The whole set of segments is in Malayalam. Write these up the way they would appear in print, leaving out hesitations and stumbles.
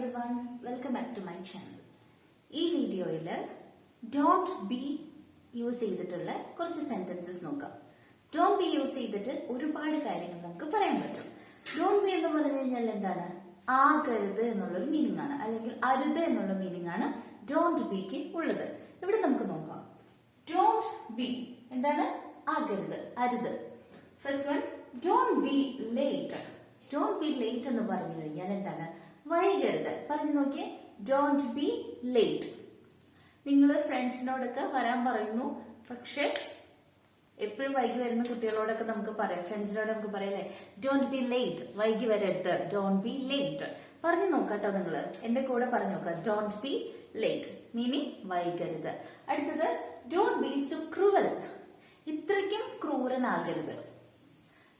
everyone, welcome back to my channel. ഈ വീഡിയോയിൽ ഡോണ്ട് ബി യൂസ് ചെയ്തിട്ടുള്ള കുറച്ച് സെന്റൻസസ് നോക്കാം. ഡോണ്ട് ബി യൂസ് ചെയ്തിട്ട് ഒരുപാട് കാര്യങ്ങൾ നമുക്ക് പറയാൻ പറ്റും. ഡോണ്ട് ബി എന്ന് പറഞ്ഞു കഴിഞ്ഞാൽ എന്താണ്? ആകരുത് എന്നുള്ളൊരു മീനിങ് ആണ്, അല്ലെങ്കിൽ അരുത് എന്നുള്ള മീനിങ് ആണ് ഡോണ്ട് ബിക്ക് ഉള്ളത്. ഇവിടെ നമുക്ക് നോക്കാം. ഡോണ്ട് ബി എന്താണ്? ആകരുത്, അരുത്. First one, don't be late. Don't be late എന്ന് പറഞ്ഞു കഴിഞ്ഞാൽ എന്താണ്? വൈകരുത്. പറഞ്ഞു നോക്കിയേ, ഡോണ്ട് ബി ലേറ്റ്. നിങ്ങൾ ഫ്രണ്ട്സിനോടൊക്കെ വരാൻ പറയുന്നു, പക്ഷെ എപ്പോഴും വൈകി വരുന്ന കുട്ടികളോടൊക്കെ നമുക്ക് പറയാം, ഫ്രണ്ട്സിനോട് നമുക്ക് പറയല്ലേ, ഡോണ്ട് ബി ലേറ്റ്, വൈകി വരരുത്, ഡോണ്ട് ബി ലേറ്റ്. പറഞ്ഞു നോക്കാട്ടോ, നിങ്ങൾ എന്റെ കൂടെ പറഞ്ഞു നോക്കാം. ഡോണ്ട് ബി ലേറ്റ് മീനിങ് വൈകരുത്. അടുത്തത്, ഡോണ്ട് ബി സോ ക്രൂവൽ. ഇത്രയ്ക്കും ക്രൂരനാകരുത്.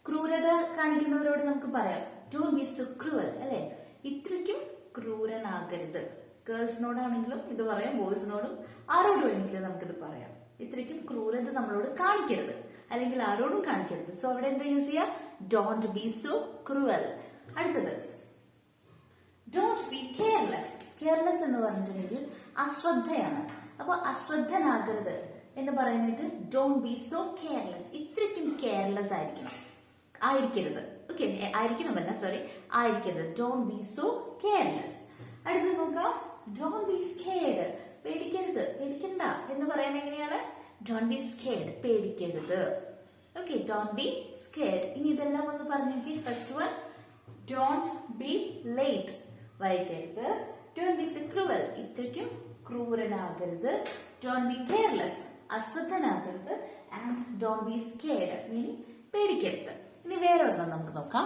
ക്രൂരത കാണിക്കുന്നവരോട് നമുക്ക് പറയാം, ഡോണ്ട് ബി സോ ക്രൂവൽ, അല്ലെ? ഇത്രയ്ക്കും ക്രൂരനാകരുത്. ഗേൾസിനോടാണെങ്കിലും ഇത് പറയാം, ബോയ്സിനോടും ആരോട് വേണമെങ്കിലും നമുക്കിത് പറയാം. ഇത്രയ്ക്കും ക്രൂരത നമ്മളോട് കാണിക്കരുത്, അല്ലെങ്കിൽ ആരോടും കാണിക്കരുത്. സോ അവിടെ എന്താ യൂസ് ചെയ്യാം? Don't be so cruel. അടുത്തത്, ഡോണ്ട് ബി കെയർലെസ്. കെയർലെസ് എന്ന് പറഞ്ഞിട്ടുണ്ടെങ്കിൽ അശ്രദ്ധയാണ്. അപ്പൊ അശ്രദ്ധനാകരുത് എന്ന് പറയാനായിട്ട് ഡോണ്ട് ബി സോ കെയർലെസ്. ഇത്രയ്ക്കും കെയർലെസ് ആയിരിക്കരുത്. ഓക്കെ, ആയിരിക്കണമല്ല, സോറി, ആയിരിക്കരുത്. Don't be so careless. അടുത്ത് നോക്കാം, ഡോണ്ട് ബി സ്കേർഡ്. പേടിക്കരുത്, പേടിക്കണ്ട എന്ന് പറയാൻ എങ്ങനെയാണ്? ഡോണ്ട് ബി സ്കേർഡ്, പേടിക്കരുത്. ഓക്കെ, ഡോണ്ട് ബി സ്കേർഡ്. ഇനി ഇതെല്ലാം ഒന്ന് പറഞ്ഞു നോക്കി. First one, don't be late, വൈകരുത്. ഡോണ്ട് ബി സോ ക്രൂവൽ, ഇത്രയ്ക്കും ക്രൂരനാകരുത്. ഡോണ്ട് ബി കെയർലെസ്, അശ്രദ്ധനാകരുത്. And don't be scared meaning പേടിക്കരുത്. ഇനി വേറെ ഒരെണ്ണം നമുക്ക് നോക്കാം.